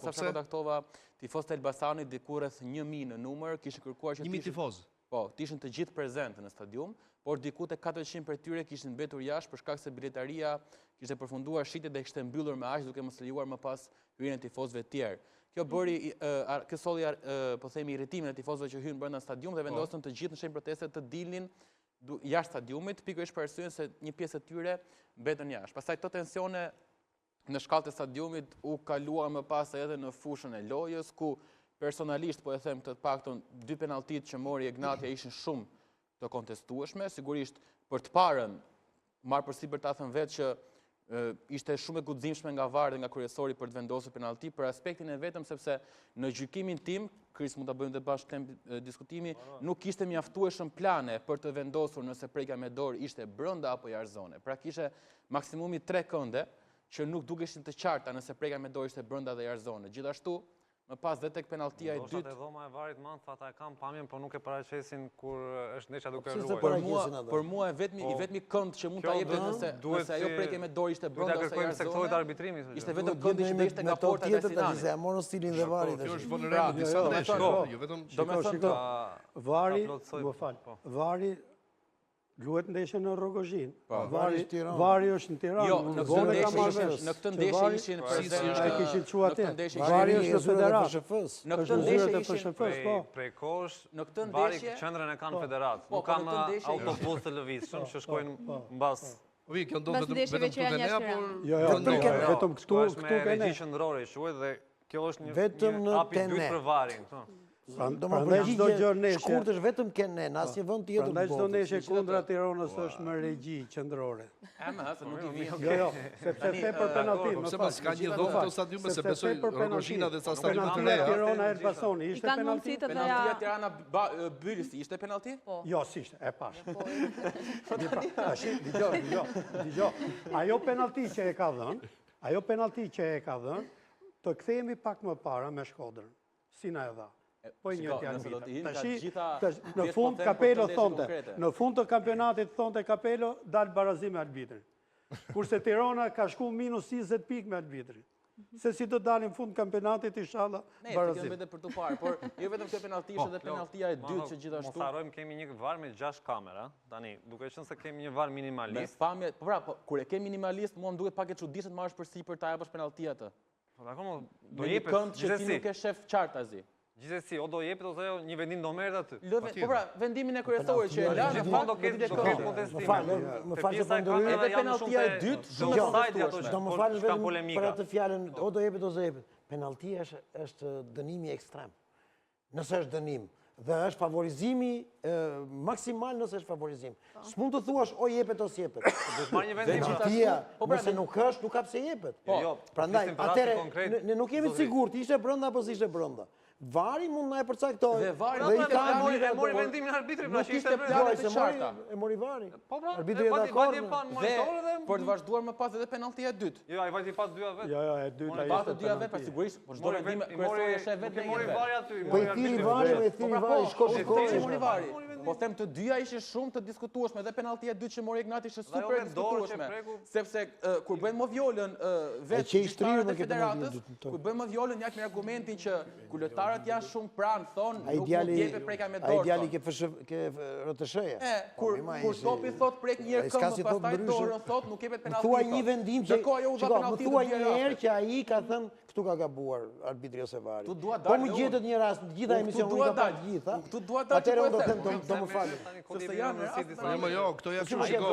ma sa kontaktova tifozët e Elbasanit diku rreth 1000 në numër, kishin kërkuar që 1000 tifozë. Po, ishin të gjithë prezente në stadium, por diku te 400 për tyre kishin mbetur jashtë për shkak se biletaria kishte përfunduar shitjet dhe kishte mbyllur me aq duke mos lejuar më pas hyrjen e tifozëve të tjerë. Kjo bëri solli po themi irritimin e tifozëve që hyn brenda stadium dhe vendosën të gjithë në shenjë proteste të dilnin jashtë stadiumit, pikërisht për arsye se një pjesë e tyre mbetën jashtë. Pastaj këto tensione në shkallët e stadiumit u kaluan më pas edhe në fushën e lojës, ku personalisht, po e them të paktën, 2 penaltit që mori Egnatia ishin shumë të kontestueshme, sigurisht për të parën, marrë përsipër ta thënë vetë që ishte shumë e guximshme nga VAR dhe nga kryesori për të vendosur penalti, për aspektin e vetëm sepse në gjykimin tim, Kris mund ta bëjmë dhe bashkë diskutimi, nuk ishte mjaftueshëm plane për të vendosur nëse prekja me dorë ishte brenda apo jashtë zone. Pra kishe maksimumi 3 kënde që nuk dukeshin të qarta nëse prekja me dorë ishte brenda dhe jashtë zone. Gjithashtu, më pas dhe tek penaltia e dytë. Ndoshta te dhoma e VAR-it mand ata e kanë pamjen, por nuk e paraqesin kur është ndeshja duke ruajtur. Për mua i vetmi kënd që mund ta jepte nëse ajo prekje me dorë ishte brenda ose jashtë sektorit arbitrimit. Ishte vetëm këndi që ishte nga porta e Sinanit. Se morën stilin dhe VAR-it. Kjo është vënë re në disa ndeshje, jo vetëm VAR-i luhet ndeshje në Rogozhin. VAR-i është në Tiranë. Jo, në këtë ndeshje ishin VAR-i është në Federat. Në këtë ndeshje ishin prej kohësh VAR-i qendrën e kanë Federat. Nuk kanë autobus të lëvizshëm që shkojnë mbas. Kjo ndodh vetëm këtu ne apo vetëm këtu me regji qendrore quhet dhe kjo është një hapi dytë për VAR-in. Prandaj çdo gjë neshje. Shkurt është vetëm Kenë, në asnjë vend tjetër. Prandaj çdo neshje kundra Tiranës është me regji qendrore. Se nuk i vjen. Jo, sepse the për penaltin. Pse pas ka një dhomë këto stadiume se besoj Rogozhina dhe sa stadiume të reja. Tirana Elbasani ishte penalti. Penaltia Tirana Bylisi ishte penalti? Jo, s'ishte, e pash. Dgjoj. Ajo penalti që e ka dhënë, të kthehemi pak më para me Shkodrën. Si na e dha? Po një tjetër. Në fund Kapelo thonte, në fund të kampionatit thonte Kapelo dal barazim me arbitrin. Kurse Tirana ka shku minus 20 pikë me arbitrin. Se si të dalim fund kampionatit inshallah barazim. Ne, për të parë, por jo vetëm kjo penalti ishte dhe penaltia e dytë që gjithashtu. Mos harrojmë kemi një VAR me 6 kamera. Tani, duke qenë se kemi një VAR minimalist. Kur e ke minimalist, mua më duket pak e çuditshme të marrësh përsipër ta japësh penalti atë. Po dakoma, do jepet kënd që ti nuk e shef qartë azi. Gjithsesi, o do jepet ose jo një vendim do merret aty. Po pra, vendimin e kryesorit që e la në fakt do ketë kontestim. Më fal sekondorin. Edhe penaltia e dytë shumë e kontestueshme. Do më falësh vetëm për atë fjalën o do jepet ose jepet. Penaltia është dënimi ekstrem. Nëse është dënim dhe është favorizimi maksimal nëse është favorizim. S'mund të thuash o jepet ose jepet. Marr një vendim penaltia, nëse nuk është, nuk ka pse jepet. Prandaj, atëherë ne nuk jemi të sigurt, ishte brenda apo s'ishte brenda. VAR-i mund na e përcaktoj. Dhe VAR-i mori vendimin e arbitrit, pra që ishte plane të qarta. E mori VAR-i. Po pra, arbitri e dakord. Dhe për të vazhduar më pas edhe penaltia e dytë. Jo, ai vajti pas dyja vet. Jo, e dyta ishte. Pas dyja vet, pa sigurisht, por çdo vendim kryesor e sheh vetë. Mori VAR-i aty. Po i thiri VAR-i, mori VAR-i. Po them të dyja ishin shumë të diskutueshme dhe penaltia e dytë që mori Ignati ishte super diskutueshme. Sepse kur bëjmë më vjolën vetë qytetarët e federatës, kur bëjmë më vjolën jak me argumentin që kulëtarët janë shumë pranë, thonë nuk mund të jepet prekja me dorë. Ai djali ke rëtësheja. Kur topi thot prek një herë këmbë, pastaj dorën thot nuk jepet penalti. Thuaj një vendim që më thuaj një herë që ai ka thënë këtu ka gabuar arbitri ose VAR-i. Po më gjetet një rast në të gjitha emisionet ka pa të gjitha. Këtu dua dalë. Atëherë do them do më falni. Sepse janë jo, këto janë shumë shiko.